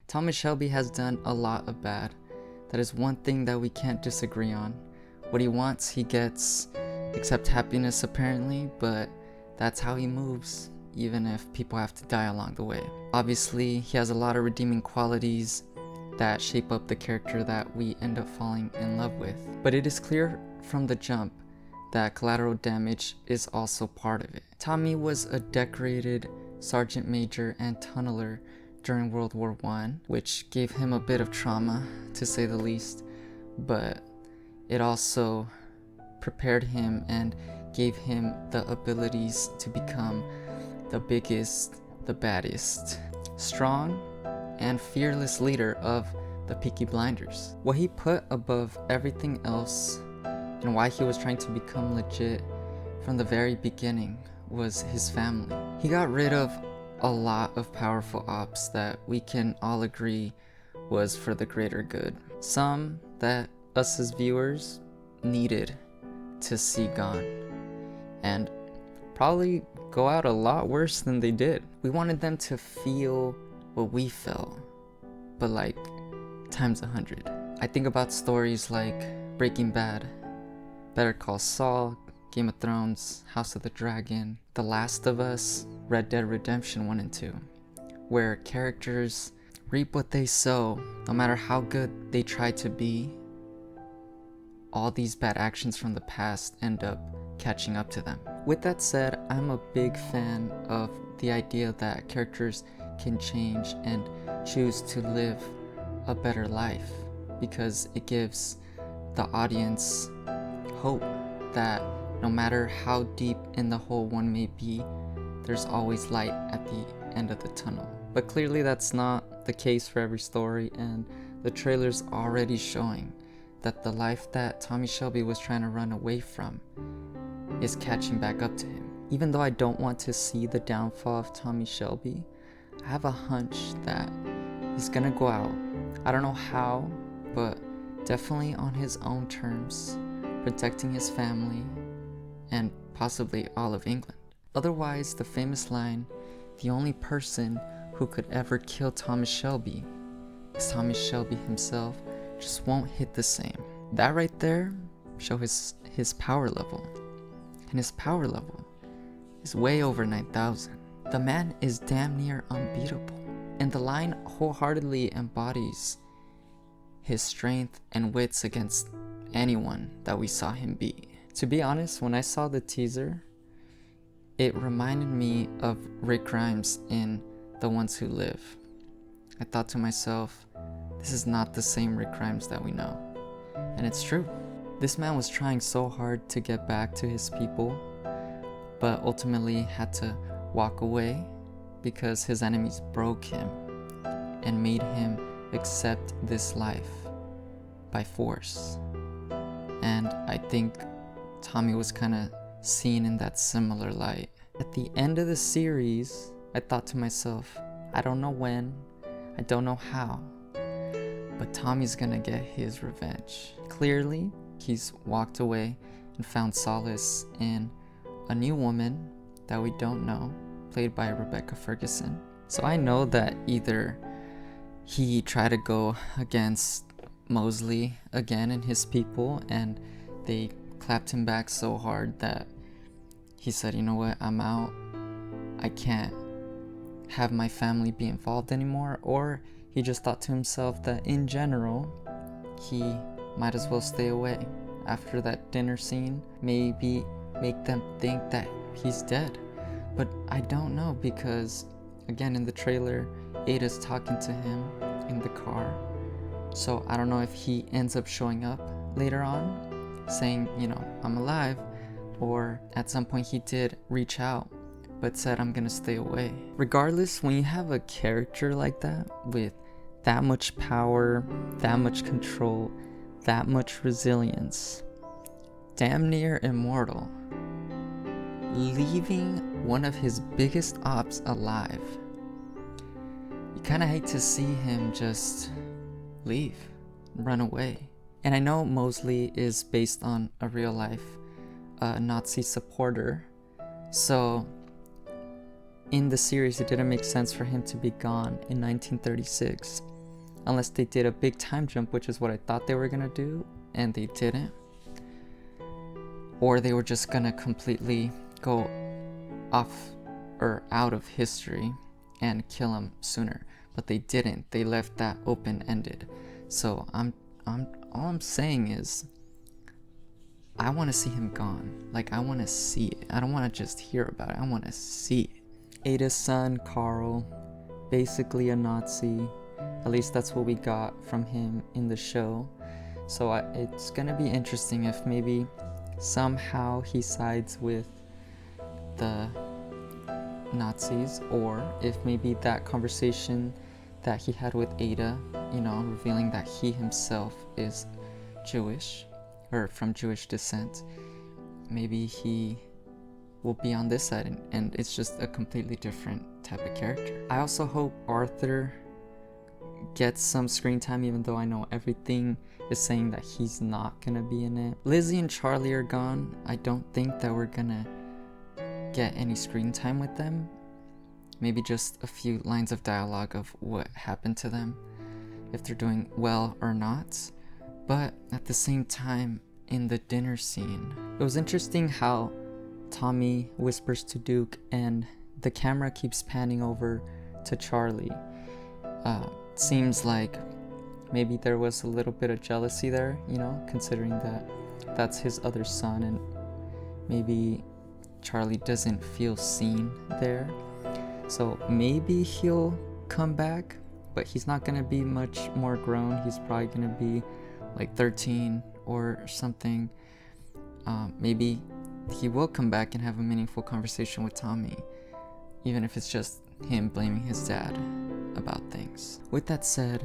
Thomas Shelby has done a lot of bad. That is one thing that we can't disagree on. What he wants, he gets, except happiness apparently, but that's how he moves, even if people have to die along the way. Obviously, he has a lot of redeeming qualities that shape up the character that we end up falling in love with. But it is clear from the jump that collateral damage is also part of it. Tommy was a decorated sergeant major and tunneler during World War I, which gave him a bit of trauma, to say the least, but it also prepared him and gave him the abilities to become the biggest, the baddest, strong and fearless leader of the Peaky Blinders. What he put above everything else and why he was trying to become legit from the very beginning was his family. He got rid of a lot of powerful ops that we can all agree was for the greater good. Some that us as viewers needed to see gone, and probably go out a lot worse than they did. We wanted them to feel what we felt, but like times 100. I think about stories like Breaking Bad, Better Call Saul, Game of Thrones, House of the Dragon, The Last of Us, Red Dead Redemption 1 and 2, where characters reap what they sow. No matter how good they try to be, all these bad actions from the past end up catching up to them. With that said, I'm a big fan of the idea that characters can change and choose to live a better life, because it gives the audience hope that no matter how deep in the hole one may be, there's always light at the end of the tunnel. But clearly that's not the case for every story, and the trailer's already showing that the life that Tommy Shelby was trying to run away from is catching back up to him. Even though I don't want to see the downfall of Tommy Shelby, I have a hunch that he's gonna go out. I don't know how, but definitely on his own terms, protecting his family and possibly all of England. Otherwise, the famous line, "The only person who could ever kill Thomas Shelby is Thomas Shelby himself," just won't hit the same. That right there shows his power level. And his power level is way over 9,000. The man is damn near unbeatable. And the line wholeheartedly embodies his strength and wits against anyone that we saw him be. To be honest, when I saw the teaser, it reminded me of Rick Grimes in The Ones Who Live. I thought to myself, this is not the same Rick Grimes that we know. And it's true. This man was trying so hard to get back to his people, but ultimately had to walk away because his enemies broke him and made him accept this life by force. And I think Tommy was kind of seen in that similar light. At the end of the series, I thought to myself, I don't know when, I don't know how, but Tommy's gonna get his revenge. Clearly, he's walked away and found solace in a new woman that we don't know, played by Rebecca Ferguson. So I know that either he tried to go against Mosley again and his people, and they clapped him back so hard that he said, you know what, I'm out. I can't have my family be involved anymore. Or he just thought to himself that in general, he might as well stay away. After that dinner scene, maybe make them think that he's dead. But I don't know, because again, in the trailer, Ada's talking to him in the car. So I don't know if he ends up showing up later on saying, you know, I'm alive, or at some point he did reach out but said, I'm gonna stay away. Regardless, when you have a character like that with that much power, that much control, that much resilience, damn near immortal, leaving one of his biggest ops alive, you kind of hate to see him just leave, run away. And I know Mosley is based on a real life Nazi supporter, so in the series it didn't make sense for him to be gone in 1936. unless they did a big time jump, which is what I thought they were gonna do, and they didn't. Or they were just gonna completely go off or out of history and kill him sooner. But they didn't. They left that open-ended. So all I'm saying is, I want to see him gone. Like, I want to see it. I don't want to just hear about it. I want to see it. Ada's son, Carl, basically a Nazi. At least that's what we got from him in the show. So it's gonna be interesting if maybe somehow he sides with the Nazis, or if maybe that conversation that he had with Ada, revealing that he himself is Jewish or from Jewish descent, maybe he will be on this side, and it's just a completely different type of character. I also hope Arthur gets some screen time, even though I know everything is saying that he's not gonna be in it. Lizzie and Charlie are gone. I don't think that we're gonna get any screen time with them. Maybe just a few lines of dialogue of what happened to them, if they're doing well or not. But at the same time, in the dinner scene, it was interesting how Tommy whispers to Duke and the camera keeps panning over to Charlie. Seems like maybe there was a little bit of jealousy there, considering that that's his other son, and maybe Charlie doesn't feel seen there. So maybe he'll come back, but he's not gonna be much more grown. He's probably gonna be like 13 or something. Maybe he will come back and have a meaningful conversation with Tommy, even if it's just him blaming his dad about things. With that said,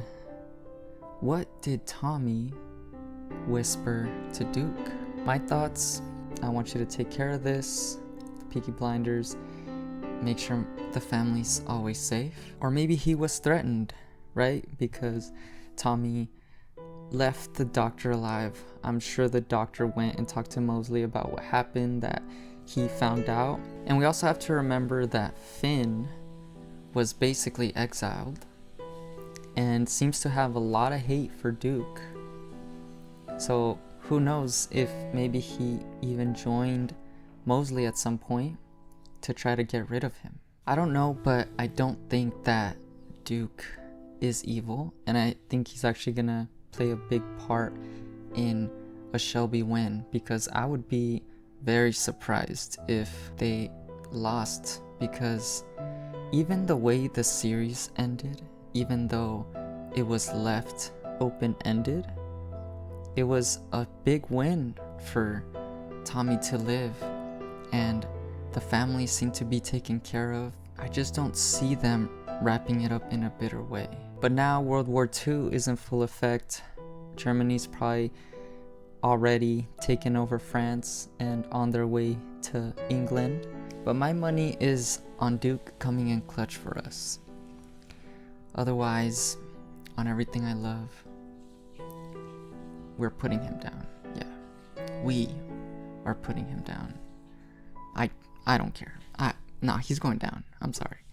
what did Tommy whisper to Duke? My thoughts: I want you to take care of this, the Peaky Blinders, make sure the family's always safe. Or maybe he was threatened, right? Because Tommy left the doctor alive. I'm sure the doctor went and talked to Mosley about what happened, that he found out. And we also have to remember that Finn was basically exiled and seems to have a lot of hate for Duke. So who knows if maybe he even joined Mosley at some point to try to get rid of him. I don't know, but I don't think that Duke is evil, and I think he's actually gonna play a big part in a Shelby win, because I would be very surprised if they lost, because even the way the series ended, even though it was left open-ended, it was a big win for Tommy to live, and the family seemed to be taken care of. I just don't see them wrapping it up in a bitter way. But now World War II is in full effect. Germany's probably already taken over France and on their way to England. But my money is on Duke coming in clutch for us. Otherwise, on everything I love, we're putting him down. Yeah, we are putting him down. I don't care. Nah, he's going down. I'm sorry.